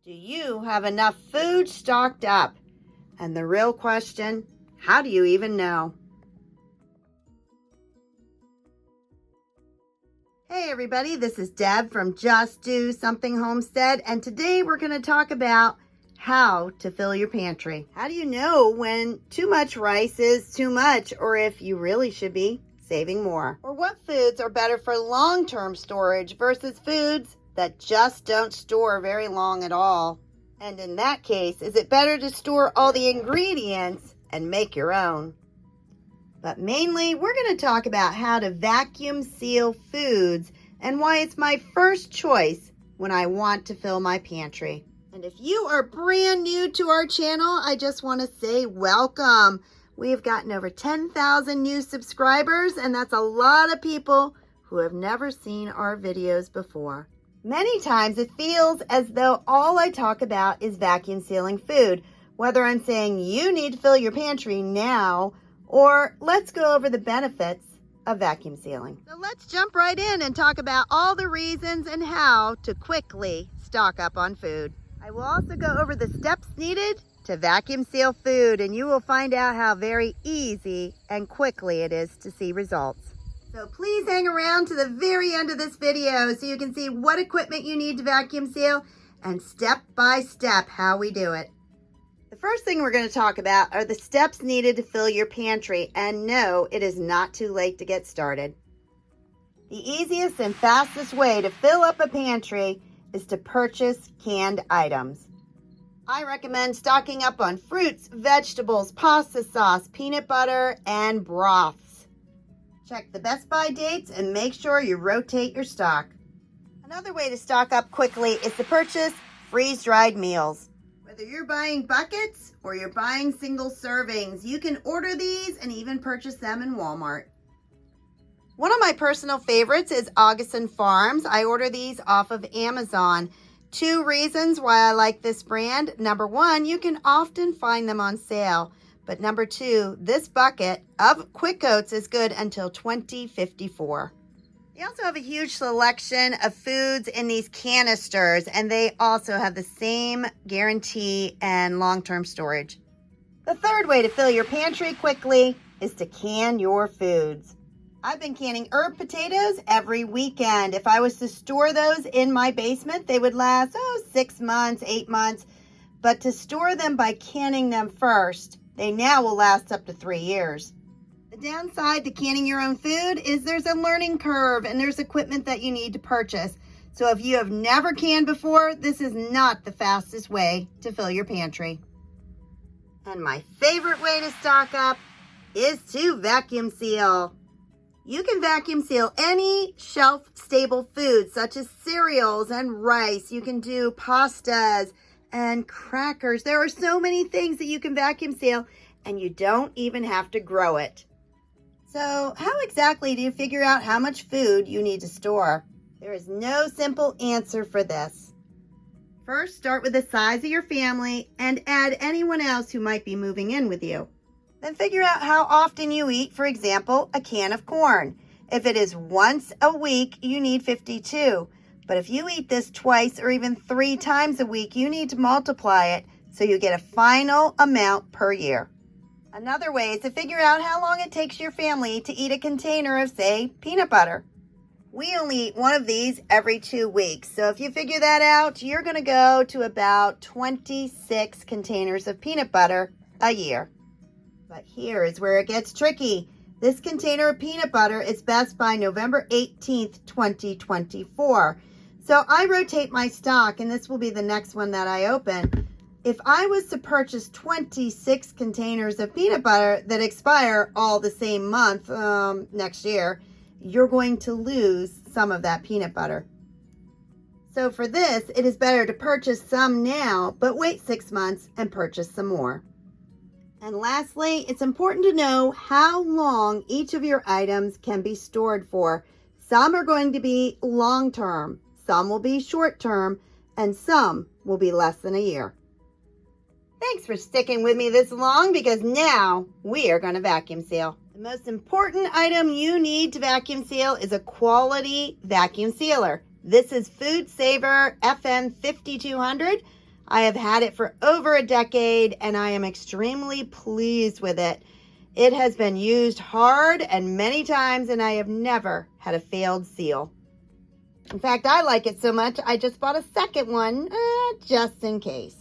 Do you have enough food stocked up? And the real question, how do you even know? Hey everybody, this is Deb from Just Do Something Homestead, and today we're going to talk about how to fill your pantry. How do you know when too much rice is too much, or if you really should be saving more? Or what foods are better for long-term storage versus foods that just don't store very long at all? And in that case, is it better to store all the ingredients and make your own? But mainly, we're going to talk about how to vacuum seal foods and why it's my first choice when I want to fill my pantry. And if you are brand new to our channel, I just want to say welcome. We've gotten over 10,000 new subscribers, and that's a lot of people who have never seen our videos before. Many times it feels as though all I talk about is vacuum sealing food, whether I'm saying you need to fill your pantry now, or let's go over the benefits of vacuum sealing. So let's jump right in and talk about all the reasons and how to quickly stock up on food. I will also go over the steps needed to vacuum seal food, and you will find out how very easy and quickly it is to see results. So please hang around to the very end of this video so you can see what equipment you need to vacuum seal and step by step how we do it. The first thing we're going to talk about are the steps needed to fill your pantry, and no, it is not too late to get started. The easiest and fastest way to fill up a pantry is to purchase canned items. I recommend stocking up on fruits, vegetables, pasta sauce, peanut butter, and broths. Check the best by dates and make sure you rotate your stock. Another way to stock up quickly is to purchase freeze-dried meals. Whether you're buying buckets or you're buying single servings, you can order these and even purchase them in Walmart. One of my personal favorites is Augustin Farms. I order these off of Amazon. 2 reasons why I like this brand. Number 1, you can often find them on sale. But number 2, this bucket of Quick Oats is good until 2054. They also have a huge selection of foods in these canisters, and they also have the same guarantee and long-term storage. The third way to fill your pantry quickly is to can your foods. I've been canning herb potatoes every weekend. If I was to store those in my basement, they would last, 6 months, 8 months. But to store them by canning them first, they now will last up to 3 years. The downside to canning your own food is there's a learning curve and there's equipment that you need to purchase. So if you have never canned before, this is not the fastest way to fill your pantry. And my favorite way to stock up is to vacuum seal. You can vacuum seal any shelf-stable food such as cereals and rice. You can do pastas and crackers. There are so many things that you can vacuum seal, and you don't even have to grow it. So how exactly do you figure out how much food you need to store? There is no simple answer for this. First, start with the size of your family and add anyone else who might be moving in with you. Then figure out how often you eat, for example, a can of corn. If it is once a week, you need 52. But if you eat this twice or even 3 times a week, you need to multiply it so you get a final amount per year. Another way is to figure out how long it takes your family to eat a container of, say, peanut butter. We only eat one of these every 2 weeks. So if you figure that out, you're going to go to about 26 containers of peanut butter a year. But here is where it gets tricky. This container of peanut butter is best by November 18th, 2024. So I rotate my stock, and this will be the next one that I open. If I was to purchase 26 containers of peanut butter that expire all the same month next year, you're going to lose some of that peanut butter. So for this, it is better to purchase some now, but wait 6 months and purchase some more. And lastly, it's important to know how long each of your items can be stored for. Some are going to be long-term. Some will be short-term, and some will be less than a year. Thanks for sticking with me this long, because now we are going to vacuum seal. The most important item you need to vacuum seal is a quality vacuum sealer. This is Food Saver FM 5200. I have had it for over a decade and I am extremely pleased with it. It has been used hard and many times and I have never had a failed seal. In fact, I like it so much I just bought a second one just in case.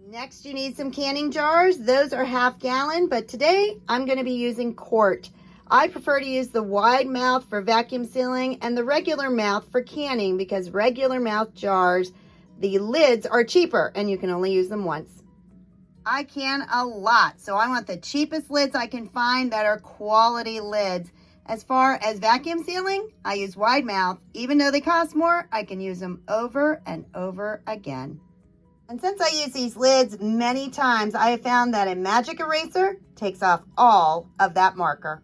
Next, you need some canning jars. Those are ½ gallon, but today I'm going to be using quart. I prefer to use the wide mouth for vacuum sealing and the regular mouth for canning because regular mouth jars, the lids are cheaper and you can only use them once. I can a lot, so I want the cheapest lids I can find that are quality lids. As far as vacuum sealing, I use wide mouth. Even though they cost more, I can use them over and over again. And since I use these lids many times, I have found that a magic eraser takes off all of that marker.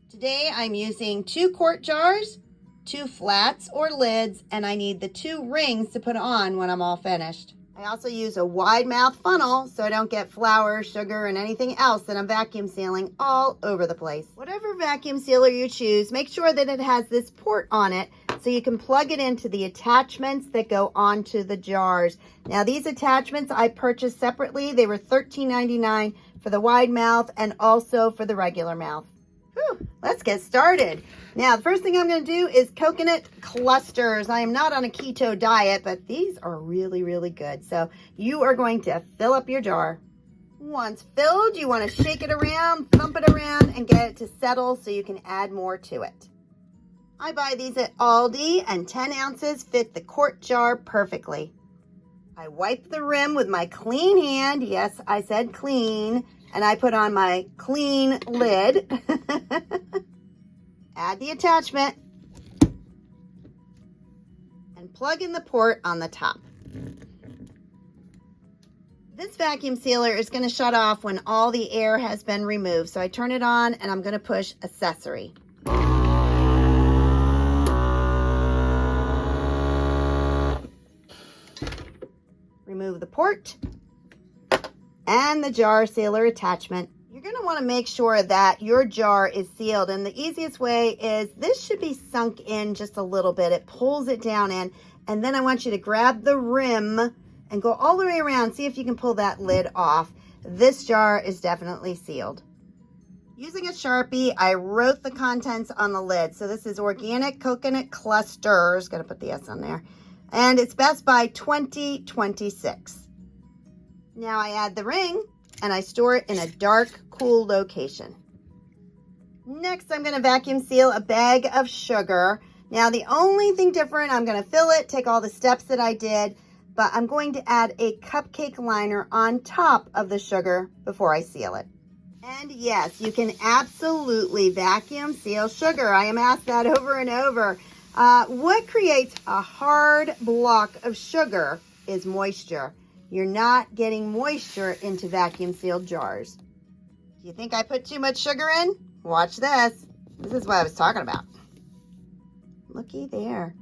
Today I'm using 2 quart jars, 2 flats or lids, and I need the 2 rings to put on when I'm all finished. I also use a wide mouth funnel so I don't get flour, sugar, and anything else that I'm vacuum sealing all over the place. Whatever vacuum sealer you choose, make sure that it has this port on it so you can plug it into the attachments that go onto the jars. Now these attachments I purchased separately. They were $13.99 for the wide mouth and also for the regular mouth. Whew, let's get started. Now, the first thing I'm going to do is coconut clusters. I am not on a keto diet, but these are really, really good. So you are going to fill up your jar. Once filled, you want to shake it around, thump it around, and get it to settle so you can add more to it. I buy these at Aldi, and 10 ounces fit the quart jar perfectly. I wipe the rim with my clean hand. Yes, I said clean. And I put on my clean lid. Add the attachment and plug in the port on the top. This vacuum sealer is going to shut off when all the air has been removed. So I turn it on and I'm going to push accessory. Remove the port and the jar sealer attachment. You're going to want to make sure that your jar is sealed, and the easiest way is this should be sunk in just a little bit. It pulls it down in, and then I want you to grab the rim and go all the way around. See if you can pull that lid off. This jar is definitely sealed. Using a Sharpie, I wrote the contents on the lid. So this is organic coconut clusters. Got to put the S on there. And it's Best Buy 2026. Now I add the ring and I store it in a dark, cool location. Next, I'm going to vacuum seal a bag of sugar. Now the only thing different, I'm going to fill it, take all the steps that I did, but I'm going to add a cupcake liner on top of the sugar before I seal it. And yes, you can absolutely vacuum seal sugar. I am asked that over and over. What creates a hard block of sugar is moisture. You're not getting moisture into vacuum sealed jars. Do you think I put too much sugar in? Watch this. This is what I was talking about. Looky there.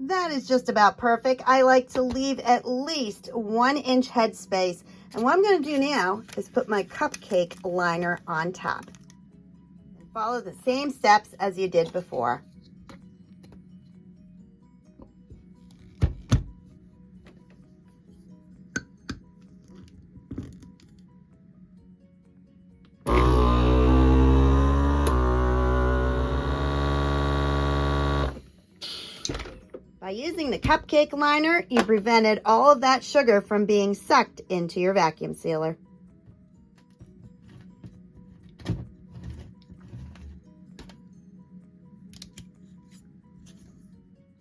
That is just about perfect. I like to leave at least 1 inch headspace. And what I'm going to do now is put my cupcake liner on top. And follow the same steps as you did before. By using the cupcake liner, you prevented all of that sugar from being sucked into your vacuum sealer.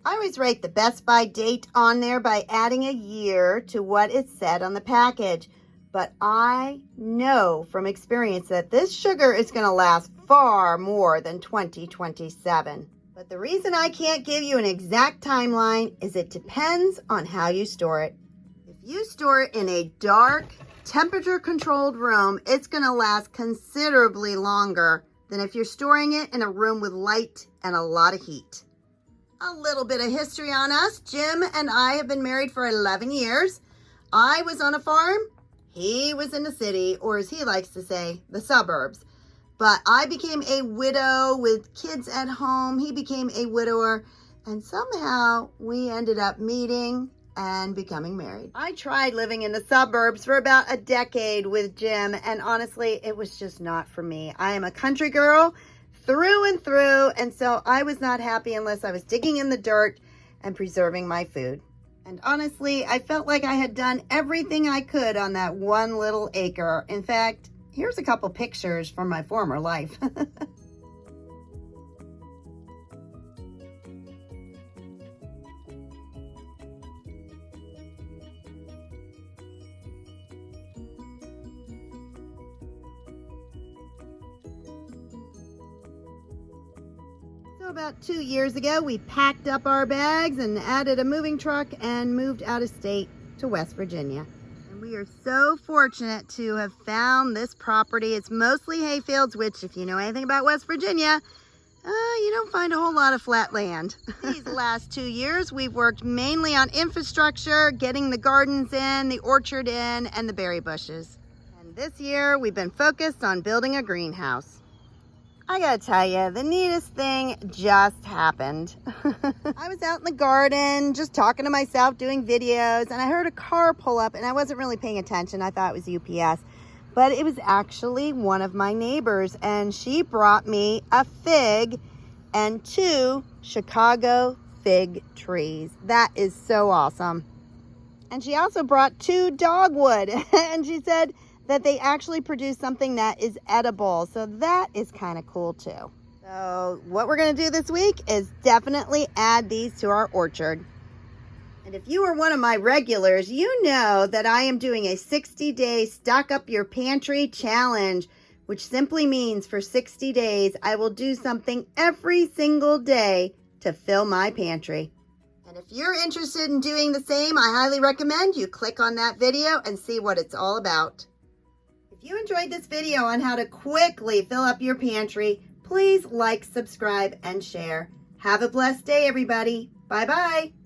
I always write the Best Buy date on there by adding a year to what it said on the package. But I know from experience that this sugar is going to last far more than 2027. But the reason I can't give you an exact timeline is it depends on how you store it. If you store it in a dark, temperature-controlled room, it's going to last considerably longer than if you're storing it in a room with light and a lot of heat. A little bit of history on us. Jim and I have been married for 11 years. I was on a farm. He was in the city, or as he likes to say, the suburbs. But I became a widow with kids at home. He became a widower. and somehow we ended up meeting and becoming married. I tried living in the suburbs for about a decade with Jim, and honestly, it was just not for me. I am a country girl through and through, and so I was not happy unless I was digging in the dirt and preserving my food. And honestly, I felt like I had done everything I could on that one little acre. In fact, here's a couple pictures from my former life. So about 2 years ago, we packed up our bags and added a moving truck and moved out of state to West Virginia. And we are so fortunate to have found this property. It's mostly hayfields, which if you know anything about West Virginia, you don't find a whole lot of flat land. These last 2 years, we've worked mainly on infrastructure, getting the gardens in, the orchard in, and the berry bushes. And this year, we've been focused on building a greenhouse. I gotta tell you, the neatest thing just happened. I was out in the garden, just talking to myself, doing videos, and I heard a car pull up, and I wasn't really paying attention. I thought it was UPS, but it was actually one of my neighbors, and she brought me a fig and 2 Chicago fig trees. That is so awesome. And she also brought 2 dogwood, and she said that they actually produce something that is edible. So that is kind of cool too. So what we're going to do this week is definitely add these to our orchard. And if you are one of my regulars, you know that I am doing a 60-day stock up your pantry challenge, which simply means for 60 days, I will do something every single day to fill my pantry. And if you're interested in doing the same, I highly recommend you click on that video and see what it's all about. If you enjoyed this video on how to quickly fill up your pantry, please like, subscribe, and share. Have a blessed day, everybody. Bye-bye.